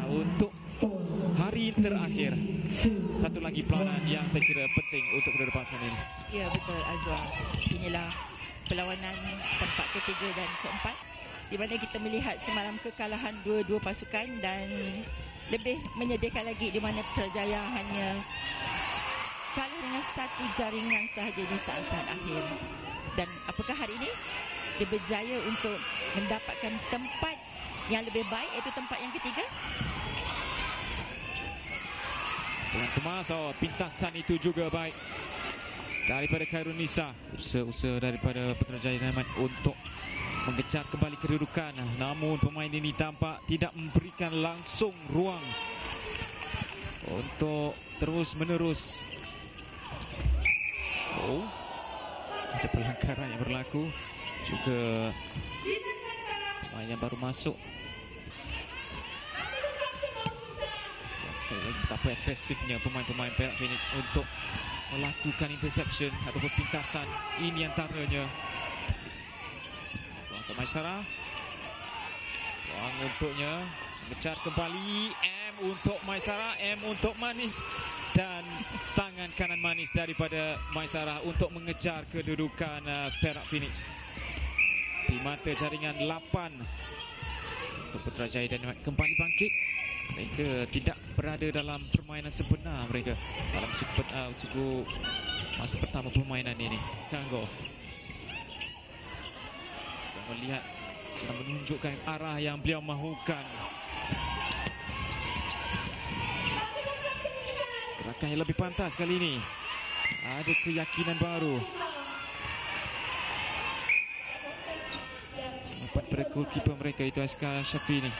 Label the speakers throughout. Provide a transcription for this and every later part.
Speaker 1: Untuk hari terakhir, satu lagi peranan yang saya kira penting untuk kedepankan ini.
Speaker 2: Ya, betul Azwar. Inilah perlawanan tempat ketiga dan keempat, di mana kita melihat semalam kekalahan dua-dua pasukan dan lebih menyedihkan lagi di mana Putrajaya hanya kalah dengan satu jaringan sahaja di saat-saat akhir. Dan apakah hari ini dia berjaya untuk mendapatkan tempat yang lebih baik, iaitu tempat yang ketiga?
Speaker 1: Dengan kemas, pintasan itu juga baik daripada Khairul Nisa. Usaha daripada Putrajaya Dynamite untuk mengejar kembali kedudukan. Namun pemain ini tampak tidak memberikan langsung ruang untuk terus menerus. Ada pelanggaran yang berlaku. Juga pemain yang baru masuk. Sekali lagi betapa agresifnya pemain-pemain Perak Phoenix untuk melakukan interception ataupun pintasan. Ini antaranya. Ruang untuk Maisara. Ruang untuknya. Mengejar kembali. M untuk Maisara. M untuk Manis. Dan tangan kanan Manis daripada Maisara untuk mengejar kedudukan Perak Phoenix. Di mata jaringan 8 untuk Putrajaya Dynamite kembali bangkit. Mereka tidak berada dalam permainan sebenar mereka dalam suku masa pertama permainan ini. Kanggo sedang melihat, sedang menunjukkan arah yang beliau mahukan. Gerakan yang lebih pantas kali ini. Ada keyakinan baru. Selamat pada goalkeeper mereka, itu SK Syafi ni.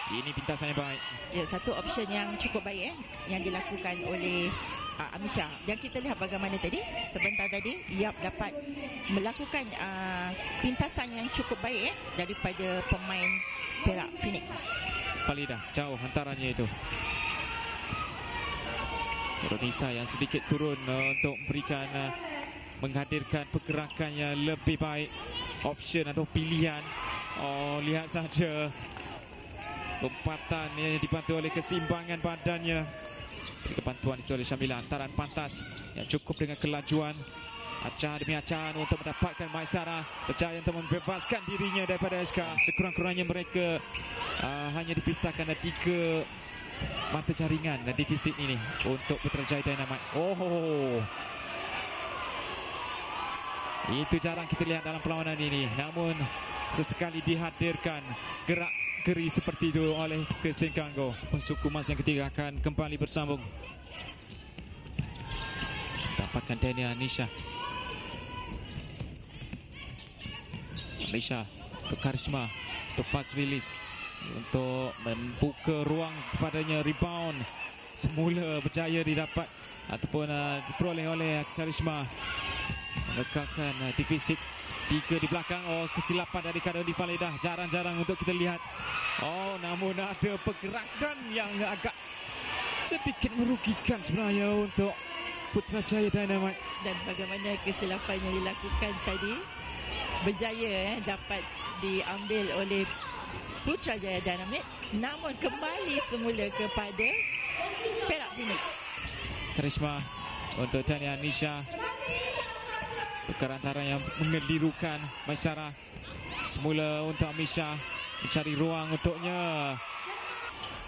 Speaker 1: Ini pintasan yang baik.
Speaker 2: Ya, satu option yang cukup baik yang dilakukan oleh Amisha. Dan kita lihat bagaimana tadi, sebentar tadi Yap dapat melakukan pintasan yang cukup baik daripada pemain Perak Phoenix.
Speaker 1: Falidah jauh hantarannya itu. Nisa yang sedikit turun untuk memberikan menghadirkan pergerakan yang lebih baik. Option atau pilihan. Lihat saja lompatan yang dibantu oleh keseimbangan badannya. Kebantuan itu oleh Syamila. Hantaran pantas yang cukup dengan kelajuan. Acah demi acah untuk mendapatkan Maisara. Berjaya untuk membebaskan dirinya daripada SK. Sekurang-kurangnya mereka hanya dipisahkan ada 3 mata jaringan dan defisit ini untuk Putrajaya Dynamite. Itu jarang kita lihat dalam perlawanan ini. Namun sesekali dihadirkan gerak geri seperti itu oleh Christine Kanggo. Suku emas yang ketiga akan kembali bersambung. Dapatkan Dania Nisha. Nisha untuk Karisma, untuk Faz Willis untuk membuka ruang kepadanya. Rebound semula berjaya didapat ataupun diperoleh oleh Karisma, mengekalkan defisit 3 di belakang. Kesilapan dari Kadodi Falidah jarang-jarang untuk kita lihat. Namun ada pergerakan yang agak sedikit merugikan sebenarnya untuk Putrajaya Dynamite.
Speaker 2: Dan bagaimana kesilapan yang dilakukan tadi berjaya dapat diambil oleh Putrajaya Dynamite, namun kembali semula kepada Perak Phoenix.
Speaker 1: Karisma untuk Tania Nisha. Tukar antara yang mengelirukan Maisara. Semula untuk Amisha mencari ruang untuknya.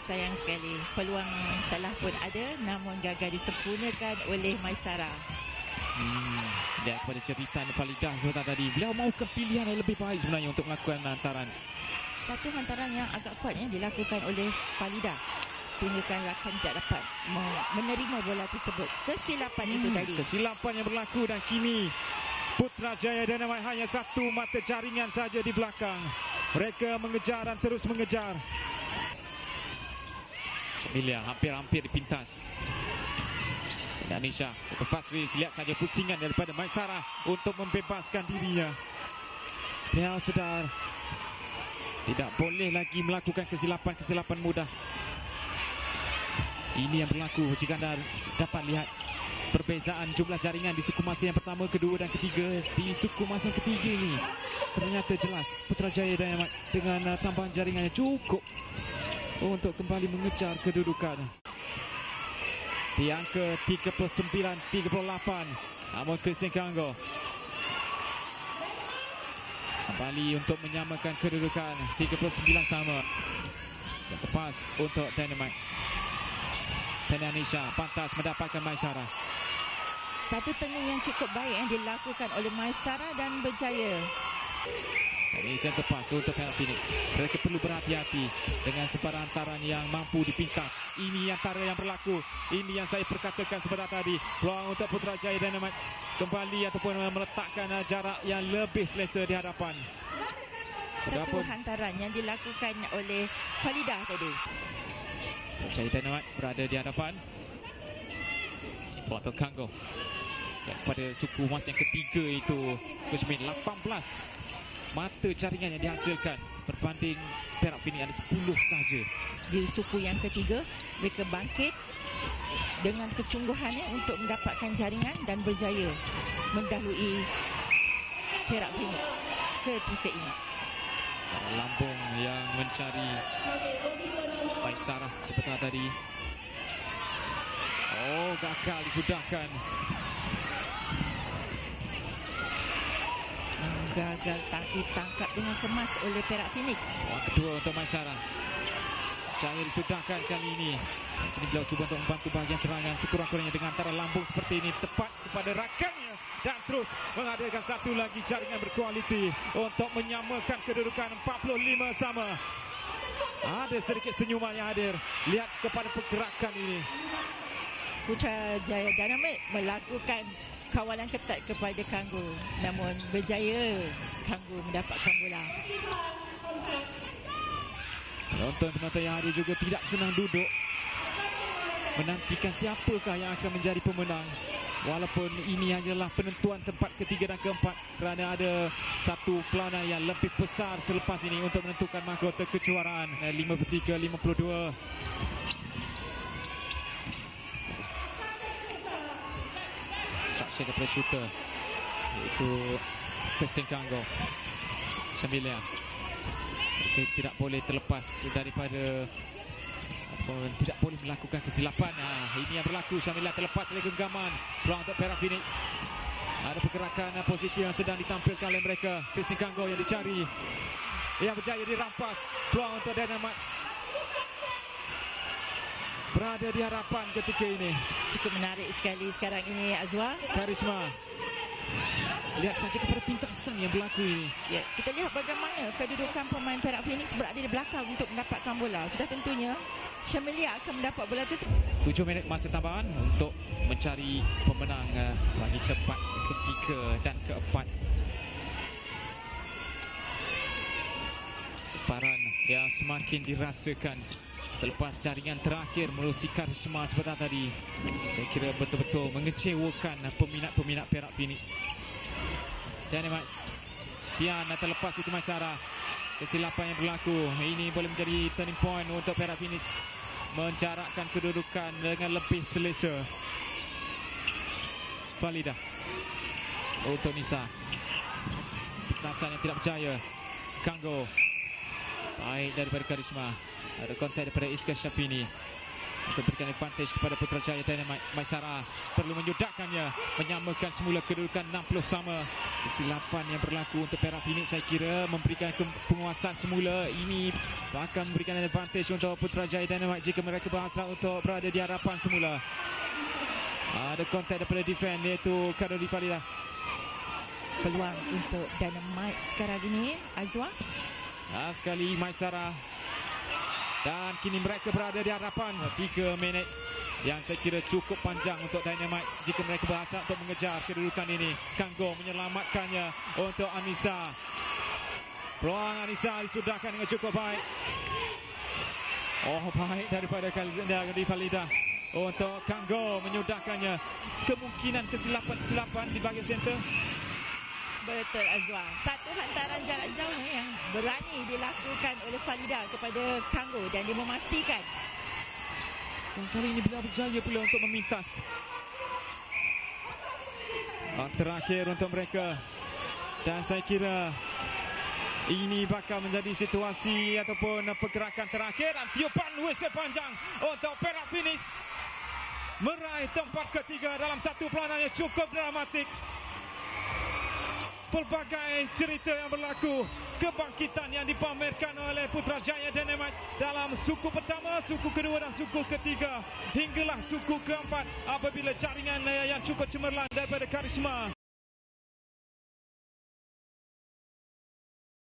Speaker 2: Sayang sekali, peluang telah pun ada namun gagal disempurnakan oleh Maisara.
Speaker 1: Lihat kepada jeritan Falidah sebentar tadi. Beliau mahukan pilihan yang lebih baik sebenarnya untuk melakukan hantaran.
Speaker 2: Satu hantaran yang agak kuat dilakukan oleh Falidah sehingga rakan tidak dapat menerima bola tersebut. Kesilapan itu tadi.
Speaker 1: Kesilapan yang berlaku dan kini Putrajaya Dynamite hanya satu mata jaringan saja di belakang. Mereka mengejar dan terus mengejar. Syamilia hampir-hampir dipintas. Danisha satu Fazli, lihat saja pusingan daripada Maisara untuk membebaskan dirinya. Dia sedar tidak boleh lagi melakukan kesilapan-kesilapan mudah. Ini yang berlaku jika anda dapat lihat perbezaan jumlah jaringan di suku masa yang pertama, kedua dan ketiga. Di suku masa yang ketiga ini ternyata jelas Putrajaya Dynamite dengan tambahan jaringannya cukup untuk kembali mengejar kedudukan. Di angka 39-38, namun Christian Kango kembali untuk menyamakan kedudukan 39 sama. Satu pas untuk Dynamite. Tania Nisha pantas mendapatkan Maisara.
Speaker 2: Satu tenung yang cukup baik yang dilakukan oleh Maisara dan berjaya.
Speaker 1: Ini center pass untuk Perak Phoenix. Mereka perlu berhati-hati dengan sebarang hantaran yang mampu dipintas. Ini antara yang berlaku. Ini yang saya perkatakan sebentar tadi. Peluang untuk Putrajaya Dynamite kembali ataupun meletakkan jarak yang lebih selesa di hadapan.
Speaker 2: Satu hantaran yang dilakukan oleh Khalidah tadi.
Speaker 1: Putrajaya Dynamite berada di hadapan. Peluang untuk Kango. Dan pada suku emas yang ketiga itu, Kuzmin 18 mata jaringan yang dihasilkan berbanding Perak Phoenix ada 10 sahaja.
Speaker 2: Di suku yang ketiga, mereka bangkit dengan kesungguhannya untuk mendapatkan jaringan dan berjaya mendahului Perak Phoenix ketika ini.
Speaker 1: Lambung yang mencari Maisara sebentar tadi. Oh, gagal disudahkan.
Speaker 2: Gagal ditangkap dengan kemas oleh Perak Phoenix.
Speaker 1: Kedua untuk Maisara. Jaya disudahkan kali ini. Kini beliau cuba untuk membantu bahagian serangan sekurang-kurangnya dengan antara lambung seperti ini tepat kepada rakannya dan terus menghadirkan satu lagi jaringan berkualiti untuk menyamakan kedudukan 45 sama. Ada sedikit senyuman yang hadir. Lihat kepada pergerakan ini.
Speaker 2: Putrajaya Dynamite melakukan kawalan ketat kepada Kango, namun berjaya Kango mendapatkan bola.
Speaker 1: Penonton-penonton yang hadir juga tidak senang duduk menantikan siapakah yang akan menjadi pemenang. Walaupun ini hanyalah penentuan tempat ketiga dan keempat, kerana ada satu perlawanan yang lebih besar selepas ini untuk menentukan mahkota kejuaraan. 53-52. Instruction daripada shooter, iaitu Christian Kango. Syamilia tidak boleh terlepas daripada tidak boleh melakukan kesilapan. Ini yang berlaku. Syamilia terlepas dari genggaman. Peluang untuk Perak Phoenix. Ada pergerakan positif yang sedang ditampilkan oleh mereka. Christian Kango yang dicari, yang berjaya dirampas. Peluang untuk Dynamite berada di hadapan ketika ini.
Speaker 2: Cukup menarik sekali sekarang ini, Azwa.
Speaker 1: Karisma. Lihat saja kepada pintasan yang berlaku ini.
Speaker 2: Ya, kita lihat bagaimana kedudukan pemain Perak Phoenix berada di belakang untuk mendapatkan bola. Sudah tentunya Syamilia akan mendapat bola tersebut.
Speaker 1: 7 minit masa tambahan untuk mencari pemenang bagi tempat ketiga dan keempat. Separan yang semakin dirasakan selepas jaringan terakhir melalui Karisma sebentar tadi. Saya kira betul-betul mengecewakan peminat-peminat Perak Phoenix. Dynamite Tiana terlepas itu Maisara. Kesilapan yang berlaku ini boleh menjadi turning point untuk Perak Phoenix menjarakkan kedudukan dengan lebih selesa. Valida untuk Nisa. Petasan yang tidak berjaya. Kango. Baik daripada Karisma. Ada kontak daripada Iskar Syafini untuk berikan advantage kepada Putrajaya Dynamite. Maisara perlu menyudahkannya, menyamakan semula kedudukan 60 sama. Kesilapan yang berlaku untuk Perak Phoenix saya kira memberikan penguasaan semula. Ini akan memberikan advantage untuk Putrajaya Dynamite jika mereka berhasrat untuk berada di hadapan semula. Ada kontak daripada defend iaitu Karoli Falida.
Speaker 2: Peluang untuk Dynamite sekarang ini, Azwa.
Speaker 1: Sekali Maisara. Dan kini mereka berada di hadapan 3 minit yang saya kira cukup panjang untuk Dynamite jika mereka berhasrat untuk mengejar kedudukan ini. Kango menyelamatkannya untuk Anissa. Peluang Anissa disudahkan dengan cukup baik. Oh, baik daripada Karoli Falida untuk Kango menyudahkannya. Kemungkinan kesilapan di bahagian center.
Speaker 2: Betul, Azwa. Satu hantaran jarak jauh yang berani dilakukan oleh Falida kepada Kango dan dia memastikan.
Speaker 1: Dan kali ini beliau berjaya pula untuk memintas. terakhir untuk mereka. Dan saya kira ini bakal menjadi situasi ataupun pergerakan terakhir. Dan tiupan whistle panjang untuk Perak Phoenix meraih tempat ketiga dalam satu peranan yang cukup dramatik. Pelbagai cerita yang berlaku, kebangkitan yang dipamerkan oleh Putrajaya Dynamite dalam suku pertama, suku kedua dan suku ketiga, hinggalah suku keempat apabila jaringan yang cukup cemerlang daripada Karisma